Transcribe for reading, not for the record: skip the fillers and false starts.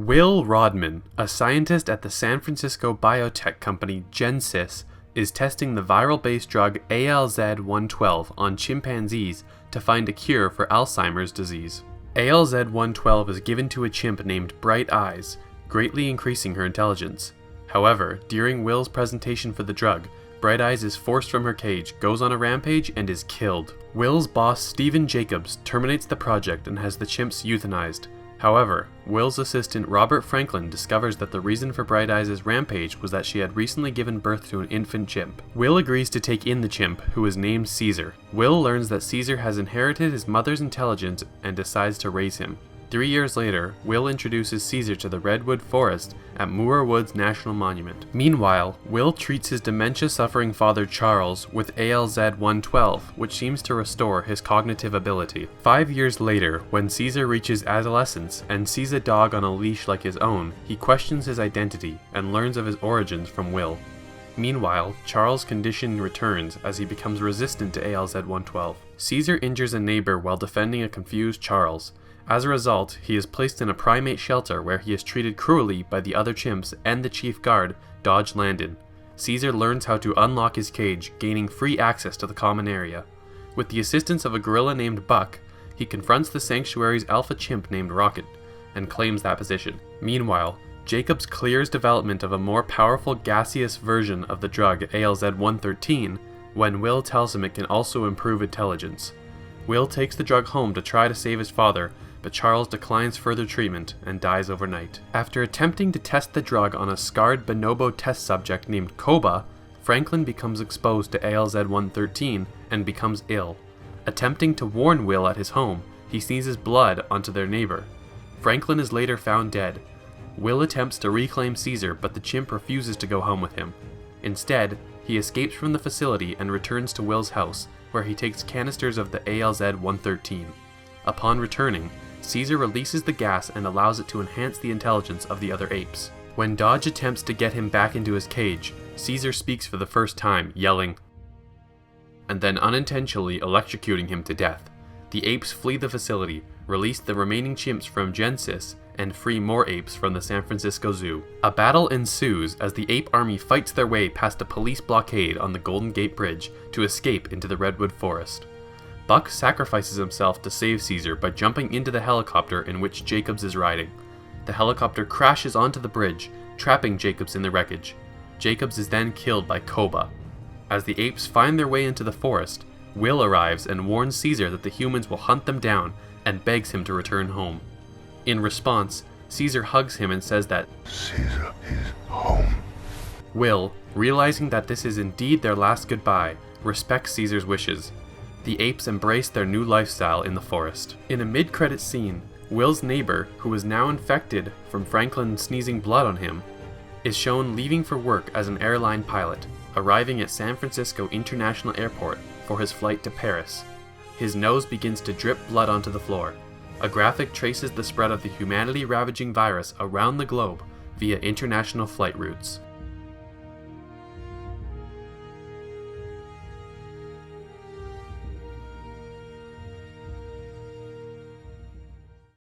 Will Rodman, a scientist at the San Francisco biotech company Genesis, is testing the viral-based drug ALZ-112 on chimpanzees to find a cure for Alzheimer's disease. ALZ-112 is given to a chimp named Bright Eyes, greatly increasing her intelligence. However, during Will's presentation for the drug, Bright Eyes is forced from her cage, goes on a rampage, and is killed. Will's boss, Stephen Jacobs, terminates the project and has the chimps euthanized. However, Will's assistant Robert Franklin discovers that the reason for Bright Eyes' rampage was that she had recently given birth to an infant chimp. Will agrees to take in the chimp, who is named Caesar. Will learns that Caesar has inherited his mother's intelligence and decides to raise him. 3 years later, Will introduces Caesar to the Redwood Forest at Moore Woods National Monument. Meanwhile, Will treats his dementia-suffering father Charles with ALZ-112, which seems to restore his cognitive ability. 5 years later, when Caesar reaches adolescence and sees a dog on a leash like his own, he questions his identity and learns of his origins from Will. Meanwhile, Charles' condition returns as he becomes resistant to ALZ-112. Caesar injures a neighbor while defending a confused Charles. As a result, he is placed in a primate shelter where he is treated cruelly by the other chimps and the chief guard, Dodge Landon. Caesar learns how to unlock his cage, gaining free access to the common area. With the assistance of a gorilla named Buck, he confronts the sanctuary's alpha chimp named Rocket, and claims that position. Meanwhile, Jacobs clears development of a more powerful gaseous version of the drug ALZ-113 when Will tells him it can also improve intelligence. Will takes the drug home to try to save his father, but Charles declines further treatment and dies overnight. After attempting to test the drug on a scarred bonobo test subject named Koba, Franklin becomes exposed to ALZ-113 and becomes ill. Attempting to warn Will at his home, he sneezes blood onto their neighbor. Franklin is later found dead. Will attempts to reclaim Caesar, but the chimp refuses to go home with him. Instead, he escapes from the facility and returns to Will's house, where he takes canisters of the ALZ-113. Upon returning, Caesar releases the gas and allows it to enhance the intelligence of the other apes. When Dodge attempts to get him back into his cage, Caesar speaks for the first time, yelling, and then unintentionally electrocuting him to death. The apes flee the facility, release the remaining chimps from Genesis, and free more apes from the San Francisco Zoo. A battle ensues as the ape army fights their way past a police blockade on the Golden Gate Bridge to escape into the Redwood Forest. Buck sacrifices himself to save Caesar by jumping into the helicopter in which Jacobs is riding. The helicopter crashes onto the bridge, trapping Jacobs in the wreckage. Jacobs is then killed by Koba. As the apes find their way into the forest, Will arrives and warns Caesar that the humans will hunt them down and begs him to return home. In response, Caesar hugs him and says that Caesar is home. Will, realizing that this is indeed their last goodbye, respects Caesar's wishes. The apes embrace their new lifestyle in the forest. In a mid-credit scene, Will's neighbor, who is now infected from Franklin sneezing blood on him, is shown leaving for work as an airline pilot, arriving at San Francisco International Airport for his flight to Paris. His nose begins to drip blood onto the floor. A graphic traces the spread of the humanity-ravaging virus around the globe via international flight routes.